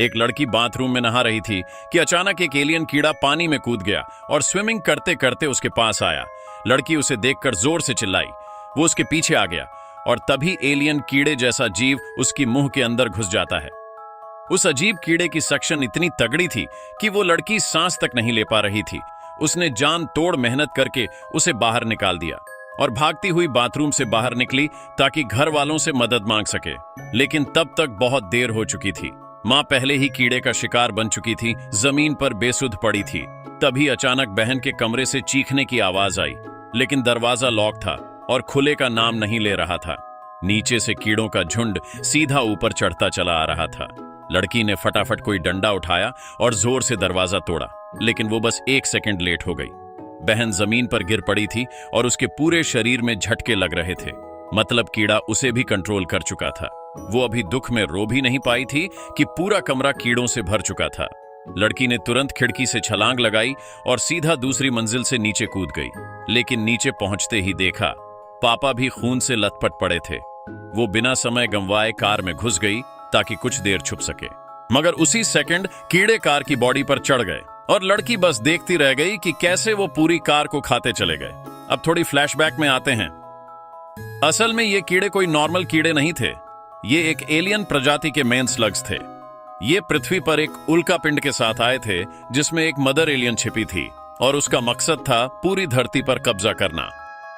एक लड़की बाथरूम में नहा रही थी कि अचानक एक एलियन कीड़ा पानी में कूद गया और स्विमिंग करते करते उसके पास आया। लड़की उसे देखकर जोर से चिल्लाई। वो उसके पीछे आ गया और तभी एलियन कीड़े जैसा जीव उसकी मुंह के अंदर घुस जाता है। उस अजीब कीड़े की सक्शन इतनी तगड़ी थी कि वो लड़की सांस तक नहीं ले पा रही थी। उसने जान तोड़ मेहनत करके उसे बाहर निकाल दिया और भागती हुई बाथरूम से बाहर निकली ताकि घर वालों से मदद मांग सके। लेकिन तब तक बहुत देर हो चुकी थी। मां पहले ही कीड़े का शिकार बन चुकी थी, जमीन पर बेसुध पड़ी थी। तभी अचानक बहन के कमरे से चीखने की आवाज आई, लेकिन दरवाजा लॉक था और खुले का नाम नहीं ले रहा था। नीचे से कीड़ों का झुंड सीधा ऊपर चढ़ता चला आ रहा था। लड़की ने फटाफट कोई डंडा उठाया और जोर से दरवाजा तोड़ा, लेकिन वो बस 1 सेकंड लेट हो गई। बहन जमीन पर गिर पड़ी थी और उसके पूरे शरीर में झटके लग रहे थे। मतलब कीड़ा उसे भी कंट्रोल कर चुका था। वो अभी दुख में रो भी नहीं पाई थी कि पूरा कमरा कीड़ों से भर चुका था। लड़की ने तुरंत खिड़की से छलांग लगाई और सीधा दूसरी मंजिल से नीचे कूद गई। लेकिन नीचे पहुंचते ही देखा पापा भी खून से लथपथ पड़े थे। वो बिना समय गंवाए कार में घुस गई ताकि कुछ देर छुप सके, मगर उसी सेकंड कीड़े कार की बॉडी पर चढ़ गए और लड़की बस देखती रह गई कि कैसे वो पूरी कार को खाते चले गए। अब थोड़ी फ्लैशबैक में आते हैं। असल में ये कीड़े कोई नॉर्मल कीड़े नहीं थे। ये एक एलियन प्रजाति के मेन स्लग्स थे। ये पृथ्वी पर एक उल्का पिंड के साथ आए थे जिसमें एक मदर एलियन छिपी थी और उसका मकसद था पूरी धरती पर कब्जा करना।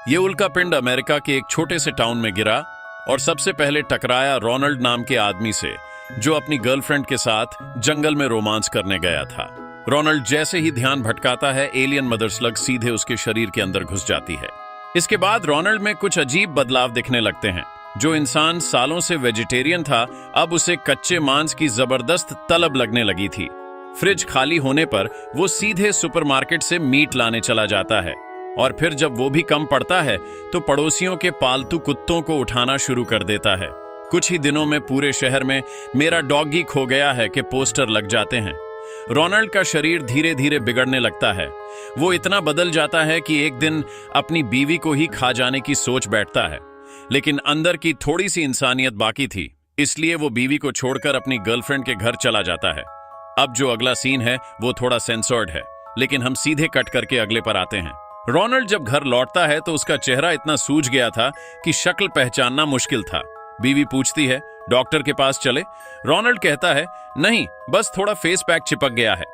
ये उल्का पिंड अमेरिका के एक छोटे से टाउन में गिरा और सबसे पहले टकराया रोनाल्ड नाम के आदमी से, जो अपनी गर्लफ्रेंड के साथ जंगल में रोमांस करने गया था। रोनाल्ड जैसे ही ध्यान भटकाता है, एलियन मदर स्लग सीधे उसके शरीर के अंदर घुस जाती है। इसके बाद रोनाल्ड में कुछ अजीब बदलाव दिखने लगते हैं। जो इंसान सालों से वेजिटेरियन था, अब उसे कच्चे मांस की जबरदस्त तलब लगने लगी थी। फ्रिज खाली होने पर वो सीधे सुपरमार्केट से मीट लाने चला जाता है और फिर जब वो भी कम पड़ता है तो पड़ोसियों के पालतू कुत्तों को उठाना शुरू कर देता है। कुछ ही दिनों में पूरे शहर में मेरा डॉगी खो गया है के पोस्टर लग जाते हैं। रोनाल्ड का शरीर धीरे धीरे बिगड़ने लगता है। वो इतना बदल जाता है कि एक दिन अपनी बीवी को ही खा जाने की सोच बैठता है, लेकिन अंदर की थोड़ी सी इंसानियत बाकी थी, इसलिए वो बीवी को छोड़कर अपनी गर्लफ्रेंड के घर चला जाता है। अब जो अगला सीन है वो थोड़ा सेंसर्ड है, लेकिन हम सीधे कट करके अगले पर आते हैं। रोनाल्ड जब घर लौटता है तो उसका चेहरा इतना सूज गया था कि शक्ल पहचानना मुश्किल था। बीवी पूछती है, डॉक्टर के पास चले? रोनाल्ड कहता है, नहीं, बस थोड़ा फेस पैक चिपक गया है।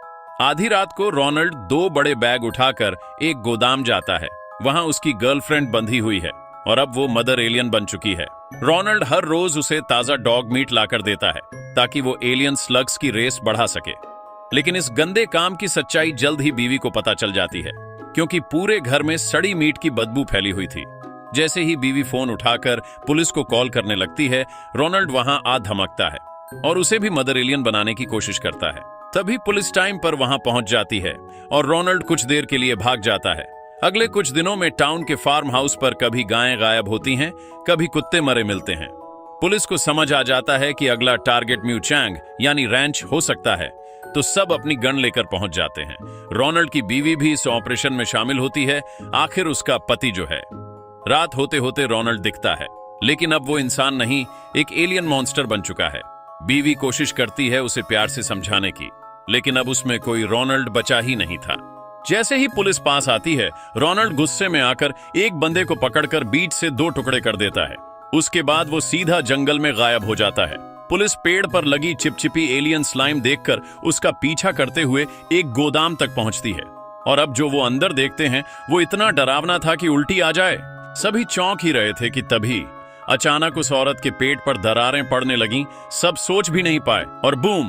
आधी रात को रोनाल्ड 2 बड़े बैग उठाकर एक गोदाम जाता है। वहां उसकी गर्लफ्रेंड बंधी हुई है और अब वो मदर एलियन बन चुकी है। रोनाल्ड हर रोज उसे ताजा डॉग मीट लाकर देता है ताकि वो एलियन स्लग्स की रेस बढ़ा सके। लेकिन इस गंदे काम की सच्चाई जल्द ही बीवी को पता चल जाती है, क्योंकि पूरे घर में सड़ी मीट की बदबू फैली हुई थी। जैसे ही बीवी फोन उठाकर पुलिस को कॉल करने लगती है, रोनाल्ड वहां आ धमकता है और उसे भी मदर एलियन बनाने की कोशिश करता है। तभी पुलिस टाइम पर वहां पहुंच जाती है और रोनाल्ड कुछ देर के लिए भाग जाता है। अगले कुछ दिनों में टाउन के फार्म हाउस पर कभी गायें गायब होती हैं, कभी कुत्ते मरे मिलते हैं। पुलिस को समझ आ जाता है कि अगला टारगेट म्यू चैंग यानी रैंच हो सकता है, तो सब अपनी गन लेकर पहुंच जाते हैं। रोनाल्ड की बीवी भी इस ऑपरेशन में शामिल होती है। आखिर उसका पति जो है। रात होते होते रोनाल्ड दिखता है, लेकिन अब वो इंसान नहीं, एक एलियन मॉन्स्टर बन चुका है। बीवी कोशिश करती है उसे प्यार से समझाने की, लेकिन अब उसमें कोई रोनाल्ड बचा ही नहीं था। जैसे ही पुलिस पास आती है, रोनाल्ड गुस्से में आकर एक बंदे को पकड़कर बीच से 2 टुकड़े कर देता है। उसके बाद वो सीधा जंगल में गायब हो जाता है। पुलिस पेड़ पर लगी चिपचिपी एलियन स्लाइम देखकर उसका पीछा करते हुए एक गोदाम तक पहुंचती है, और अब जो वो अंदर देखते हैं वो इतना डरावना था कि उल्टी आ जाए। सभी चौंक ही रहे थे कि तभी अचानक उस औरत के पेट पर दरारें पड़ने लगीं। सब सोच भी नहीं पाए और बूम,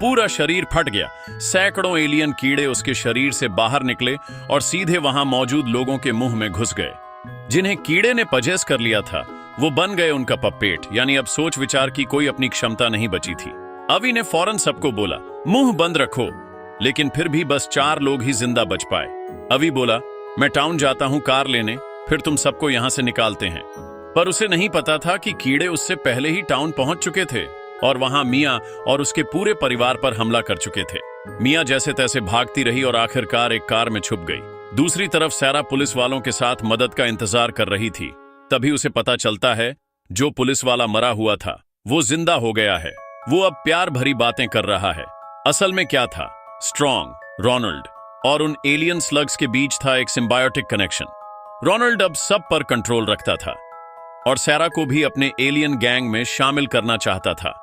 पूरा शरीर फट गया। सैकड़ों एलियन कीड़े उसके शरीर से बाहर निकले और सीधे वहां मौजूद लोगों के मुंह में घुस गए। जिन्हें कीड़े ने पजेस कर लिया था वो बन गए उनका पपेट, यानी अब सोच विचार की कोई अपनी क्षमता नहीं बची थी। अवी ने फौरन सबको बोला, मुंह बंद रखो, लेकिन फिर भी बस 4 लोग ही जिंदा बच पाए। अवी बोला, मैं टाउन जाता हूं कार लेने, फिर तुम सबको यहां से निकालते हैं। पर उसे नहीं पता था कि कीड़े उससे पहले ही टाउन पहुंच चुके थे और वहां मिया और उसके पूरे परिवार पर हमला कर चुके थे। मिया जैसे तैसे भागती रही और आखिरकार एक कार में छुप गई। दूसरी तरफ सैरा पुलिस वालों के साथ मदद का इंतजार कर रही थी। तभी उसे पता चलता है जो पुलिस वाला मरा हुआ था वो जिंदा हो गया है। वो अब प्यार भरी बातें कर रहा है। असल में क्या था? स्ट्रॉन्ग, रोनाल्ड और उन एलियन स्लग्स के बीच था एक सिम्बायोटिक कनेक्शन। रोनाल्ड अब सब पर कंट्रोल रखता था और सैरा को भी अपने एलियन गैंग में शामिल करना चाहता था।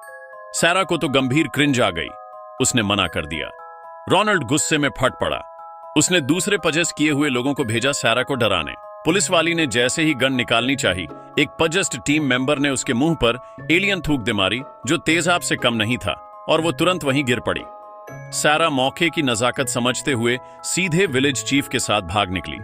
सैरा को तो गंभीर क्रिंज आ गई। उसने मना कर दिया। रोनाल्ड गुस्से में फट पड़ा। उसने दूसरे पजेस्ट किए हुए लोगों को भेजा सैरा को डराने। पुलिस वाली ने जैसे ही गन निकालनी चाहिए, एक पजेस्ट टीम मेंबर ने उसके मुंह पर एलियन थूक दे मारी, जो तेजाब से कम नहीं था, और वो तुरंत वहीं गिर पड़ी। सैरा मौके की नजाकत समझते हुए सीधे विलेज चीफ के साथ भाग निकली।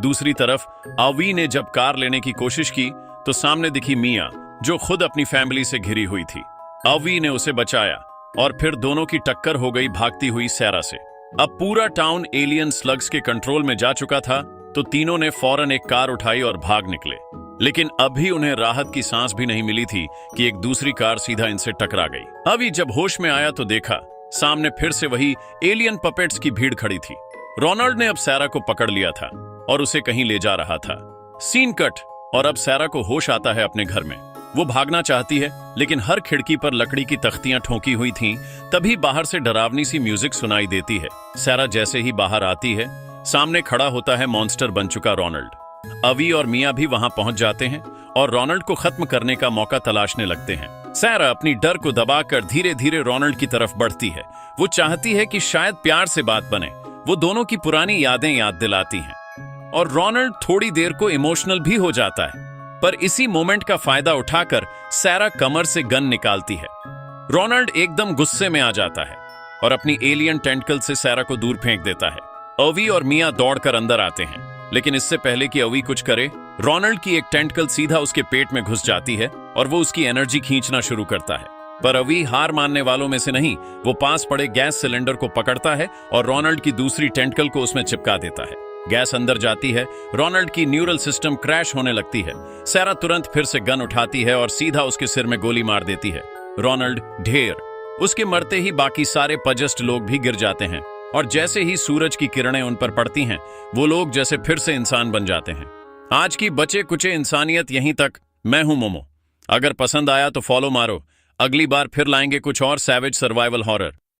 दूसरी तरफ अवी ने जब कार लेने की कोशिश की तो सामने दिखी मिया, जो खुद अपनी फैमिली से घिरी हुई थी। अवी ने उसे बचाया और फिर दोनों की टक्कर हो गई भागती हुई सैरा से। अब पूरा टाउन एलियन स्लग्स के कंट्रोल में जा चुका था, तो तीनों ने फौरन एक कार उठाई और भाग निकले। लेकिन अभी उन्हें राहत की सांस भी नहीं मिली थी कि एक दूसरी कार सीधा इनसे टकरा गई। अभी जब होश में आया तो देखा सामने फिर से वही एलियन पपेट्स की भीड़ खड़ी थी। रोनाल्ड ने अब सैरा को पकड़ लिया था और उसे कहीं ले जा रहा था। सीन कट, और अब सैरा को होश आता है अपने घर में। वो भागना चाहती है, लेकिन हर खिड़की पर लकड़ी की तख्तियां ठोकी हुई थीं। तभी बाहर से डरावनी सी म्यूजिक सुनाई देती है। सैरा जैसे ही बाहर आती है, सामने खड़ा होता है मॉन्स्टर बन चुका रोनाल्ड। अवी और मिया भी वहां पहुंच जाते हैं और रोनाल्ड को खत्म करने का मौका तलाशने लगते हैं। सैरा अपनी डर को दबाकर धीरे धीरे रोनाल्ड की तरफ बढ़ती है। वो चाहती है कि शायद प्यार से बात बने। वो दोनों की पुरानी यादें याद दिलाती हैं और रोनाल्ड थोड़ी देर को इमोशनल भी हो जाता है। पर इसी मोमेंट का फायदा उठाकर सैरा कमर से गन निकालती है। रोनाल्ड एकदम गुस्से में आ जाता है और अपनी एलियन टेंटकल से सैरा को दूर फेंक देता है। अवी और मिया दौड़कर अंदर आते हैं, लेकिन इससे पहले कि अवी कुछ करे, रोनाल्ड की एक टेंटकल सीधा उसके पेट में घुस जाती है और वो उसकी एनर्जी खींचना शुरू करता है। पर अवी हार मानने वालों में से नहीं। वो पास पड़े गैस सिलेंडर को पकड़ता है और रोनाल्ड की दूसरी टेंटकल को उसमें चिपका देता है। गैस अंदर जाती है, रोनाल्ड की न्यूरल सिस्टम क्रैश होने लगती है। सैरा तुरंत फिर से गन उठाती है और सीधा उसके सिर में गोली मार देती है। रोनाल्ड ढेर। उसके मरते ही बाकी सारे पजेस्ट लोग भी गिर जाते हैं और जैसे ही सूरज की किरणें उन पर पड़ती हैं, वो लोग जैसे फिर से इंसान बन जाते हैं। आज की बचे कुचे इंसानियत यहीं तक। मैं हूं मोमो। अगर पसंद आया तो फॉलो मारो। अगली बार फिर लाएंगे कुछ और सैवेज सर्वाइवल हॉरर।